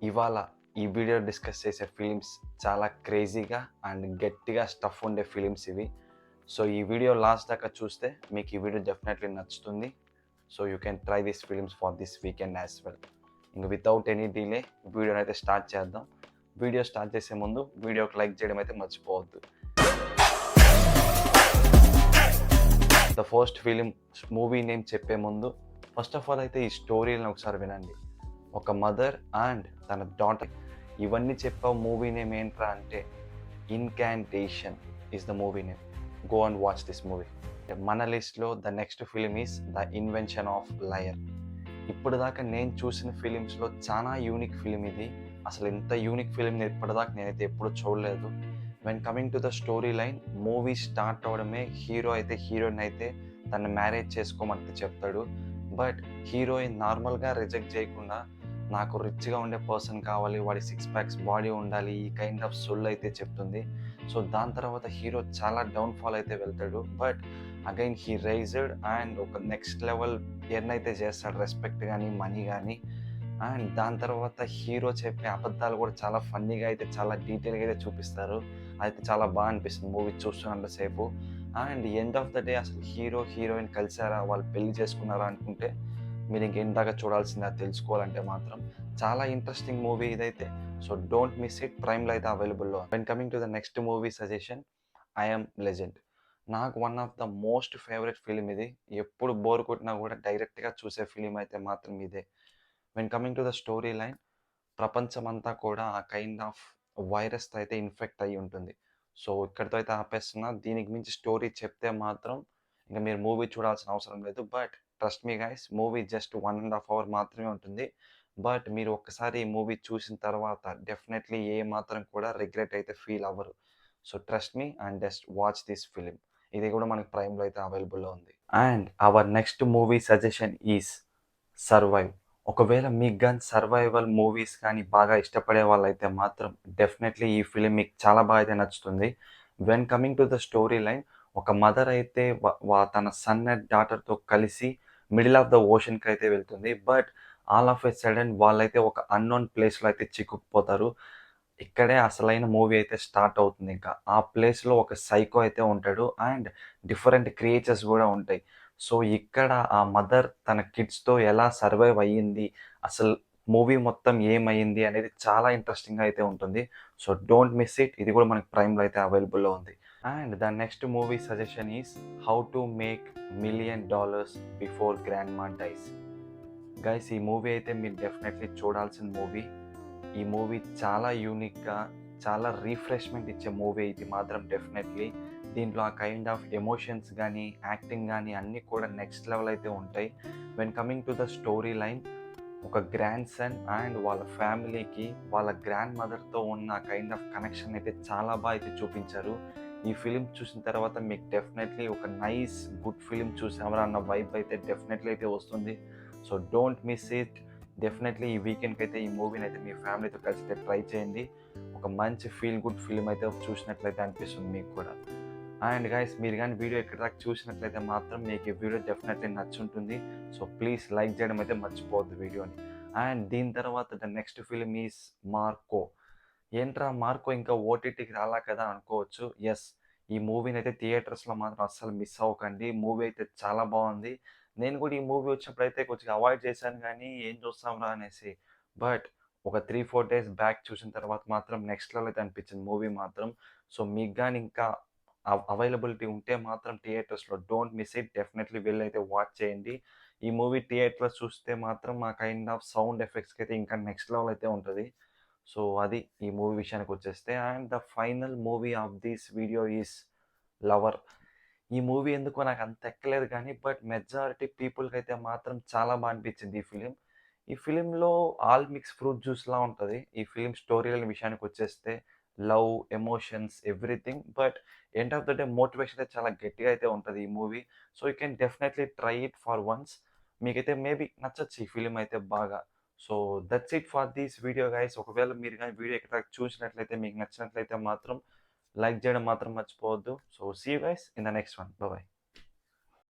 ఇవాళ ఈ video discuss చేసే ఫిలిమ్స్ చాలా క్రేజీగా అండ్ గట్టిగా స్టఫ్ ఉండే ఫిలిమ్స్ ఇవి. సో ఈ వీడియో లాస్ట్ దాకా చూస్తే మీకు ఈ వీడియో డెఫినెట్లీ నచ్చుతుంది. So you can try this films for this weekend as well. ఇంక వితౌట్ ఎనీ డిలే వీడియోని అయితే స్టార్ట్ చేద్దాం. వీడియో స్టార్ట్ చేసే ముందు వీడియోకి లైక్ చేయడం అయితే మర్చిపోవద్దు. The first film movie name చెప్పే ముందు ఫస్ట్ ఆఫ్ ఆల్ అయితే ఈ స్టోరీని ఒకసారి వినండి. ఒక మదర్ అండ్ తన డాటర్, ఇవన్నీ చెప్పావు మూవీ నేమ్ ఏంట్రా అంటే incantation is the movie name. Go and watch this movie. మన లిస్ట్లో the next film is the invention of liar. ఇప్పుడు దాకా నేను చూసిన ఫిలిమ్స్లో చాలా యూనిక్ ఫిలిం ఇది. అసలు ఇంత యూనిక్ ఫిలిం ఇప్పటిదాకా నేనైతే ఎప్పుడు చూడలేదు. When coming to the story line, movie start అవడమే హీరో అయితే హీరోయిన్ అయితే తను మ్యారేజ్ చేసుకోమంటే చెప్తాడు. బట్ హీరోయిన్ నార్మల్గా రిజెక్ట్ చేయకుండా నాకు రిచ్గా ఉండే పర్సన్ కావాలి, వాడి 6 ప్యాక్స్ బాడీ ఉండాలి, ఈ కైండ్ ఆఫ్ సొల్ అయితే చెప్తుంది. సో దాని తర్వాత హీరో చాలా డౌన్ఫాల్ అయితే వెళ్తాడు. But again he raised and ఒక నెక్స్ట్ లెవెల్ ఎర్న్ అయితే చేస్తాడు, రెస్పెక్ట్ కానీ మనీ కానీ. అండ్ దాని తర్వాత హీరో చెప్పే అబద్ధాలు కూడా చాలా ఫన్నీగా అయితే చాలా డీటెయిల్గా అయితే చూపిస్తారు. అయితే చాలా బాగా అనిపిస్తుంది మూవీ చూస్తున్నంతసేపు. And end of the day అసలు హీరో హీరోయిన్ కలిసారా, వాళ్ళు పెళ్లి చేసుకున్నారా అనుకుంటే మీరు ఇంకేం దాకా చూడాల్సిందే. అది తెలుసుకోవాలంటే మాత్రం చాలా ఇంట్రెస్టింగ్ మూవీ ఇదైతే. So don't miss it. ప్రైమ్లో అయితే అవైలబుల్లో. When coming to the next movie suggestion, I am legend. నాకు one of the most favourite film ఇది. ఎప్పుడు బోర్ కొట్టినా కూడా డైరెక్ట్గా చూసే ఫిలిం అయితే మాత్రం ఇదే. When coming to the story line, ప్రపంచమంతా కూడా ఆ కైండ్ ఆఫ్ వైరస్తో అయితే ఇన్ఫెక్ట్ అయ్యి ఉంటుంది. సో ఇక్కడితో అయితే ఆపేస్తున్నా. దీనికి మించి స్టోరీ చెప్తే మాత్రం ఇంకా మీరు మూవీ చూడాల్సిన అవసరం లేదు. But trust me guys, movie just 1.5 hour మాత్రమే ఉంటుంది. బట్ మీరు ఒక్కసారి ఈ మూవీ చూసిన తర్వాత డెఫినెట్లీ ఏ మాత్రం కూడా రిగ్రెట్ అయితే ఫీల్ అవ్వరు. So trust me and just watch this film. ఇది కూడా మనకి ప్రైమ్లో అయితే అవైలబుల్లో ఉంది. And our next movie suggestion is survive. ఒకవేళ మీకు కానీ సర్వైవల్ మూవీస్ కానీ బాగా ఇష్టపడే వాళ్ళైతే మాత్రం డెఫినెట్లీ ఈ ఫిలిం మీకు చాలా బాగా అయితే నచ్చుతుంది. When coming to the story line, ఒక మదర్ అయితే తన సన్ అండ్ డాటర్తో కలిసి మిడిల్ ఆఫ్ ద ఓషన్కి అయితే వెళ్తుంది. But all of a sudden వాళ్ళైతే ఒక అన్నోన్ ప్లేస్లో అయితే చిక్కుకుపోతారు. ఇక్కడే అసలైన మూవీ అయితే స్టార్ట్ అవుతుంది. ఇంకా ఆ ప్లేస్లో ఒక సైకో అయితే ఉంటాడు అండ్ డిఫరెంట్ క్రియేచర్స్ కూడా ఉంటాయి. సో ఇక్కడ ఆ మదర్ తన కిడ్స్తో ఎలా సర్వైవ్ అయ్యింది, అసలు మూవీ మొత్తం ఏమైంది అనేది చాలా ఇంట్రెస్టింగ్గా అయితే ఉంటుంది. So don't miss it. ఇది కూడా మనకి ప్రైమ్లో అయితే అవైలబుల్లో ఉంది. And the next movie suggestion is how to make $1 million before grandma dies. Guys, ఈ మూవీ అయితే మీరు డెఫినెట్లీ చూడాల్సిన మూవీ. ఈ మూవీ చాలా యూనిక్గా, చాలా రీఫ్రెష్మెంట్ ఇచ్చే మూవీ ఇది మాత్రం డెఫినెట్లీ. దీంట్లో ఆ కైండ్ ఆఫ్ ఎమోషన్స్ కానీ యాక్టింగ్ కానీ అన్నీ కూడా నెక్స్ట్ లెవెల్ అయితే ఉంటాయి. When coming to the story line, ఒక గ్రాండ్ సన్ అండ్ వాళ్ళ ఫ్యామిలీకి వాళ్ళ గ్రాండ్ మదర్తో ఉన్న కైండ్ ఆఫ్ కనెక్షన్ అయితే చాలా బాగా అయితే చూపించారు. ఈ ఫిలిం చూసిన తర్వాత మీకు డెఫినెట్లీ ఒక నైస్ గుడ్ ఫిలిం చూసామరా అన్న వైబ్ అయితే డెఫినెట్లీ అయితే వస్తుంది. So don't miss it. Definitely ఈ వీకెండ్కి అయితే ఈ మూవీని అయితే మీ ఫ్యామిలీతో కలిసి ట్రై చేయండి. ఒక మంచి ఫీల్ గుడ్ ఫిలిం అయితే చూసినట్లయితే అనిపిస్తుంది మీకు కూడా. అండ్ గైస్, మీరు కానీ వీడియో ఎక్కడ దాకా చూసినట్లయితే మాత్రం మీకు ఈ వీడియో డెఫినెట్లీ నచ్చుంటుంది. సో ప్లీజ్ లైక్ చేయడం అయితే మర్చిపోవద్దు వీడియోని. అండ్ దీని తర్వాత the next film is Marco. ఏంట్రా మార్కో ఇంకా ఓటీటీకి రాలా కదా అనుకోవచ్చు. ఎస్, ఈ మూవీని అయితే థియేటర్స్లో మాత్రం అస్సలు మిస్ అవ్వకండి. మూవీ అయితే చాలా బాగుంది. నేను కూడా ఈ మూవీ వచ్చినప్పుడు అయితే కొంచెం అవాయిడ్ చేశాను కానీ ఏం చూస్తాంరా అనేసి. బట్ ఒక 3-4 డేస్ బ్యాక్ చూసిన తర్వాత మాత్రం నెక్స్ట్ లెవెల్ అయితే అనిపించింది మూవీ మాత్రం. సో మీకు కానీ ఇంకా అవైలబిలిటీ ఉంటే మాత్రం థియేటర్స్లో డోంట్ మిస్ ఇట్. డెఫినెట్లీ వెళ్ళి అయితే వాచ్ చేయండి. ఈ మూవీ థియేటర్లో చూస్తే మాత్రం ఆ కైండ్ ఆఫ్ సౌండ్ ఎఫెక్ట్స్కి అయితే ఇంకా నెక్స్ట్ లెవెల్ అయితే ఉంటుంది. సో అది ఈ మూవీ విషయానికి వచ్చేస్తే. And the final movie of this video is lover. ఈ మూవీ ఎందుకో నాకు అంత ఎక్కలేదు కానీ బట్ మెజారిటీ పీపుల్కి అయితే మాత్రం చాలా బాగా అనిపించింది ఈ ఫిలిం. ఈ ఫిలింలో ఆల్ మిక్స్ ఫ్రూట్ జ్యూస్లా ఉంటుంది. ఈ ఫిలిం స్టోరీ విషయానికి వచ్చేస్తే love, emotions, everything. But end of the day motivation అయితే చాలా గట్టిగా అయితే ఉంటుంది ఈ movie. So you can definitely try it for once. మీకైతే మేబీ నచ్చచ్చు ఈ ఫిలిం అయితే బాగా. So that's it for this video guys. ఒకవేళ మీరు కానీ వీడియో ఎక్కడ చూసినట్లయితే మీకు నచ్చినట్లయితే మాత్రం లైక్ చేయడం మాత్రం మర్చిపోవద్దు. So see you guys in the next one. Bye.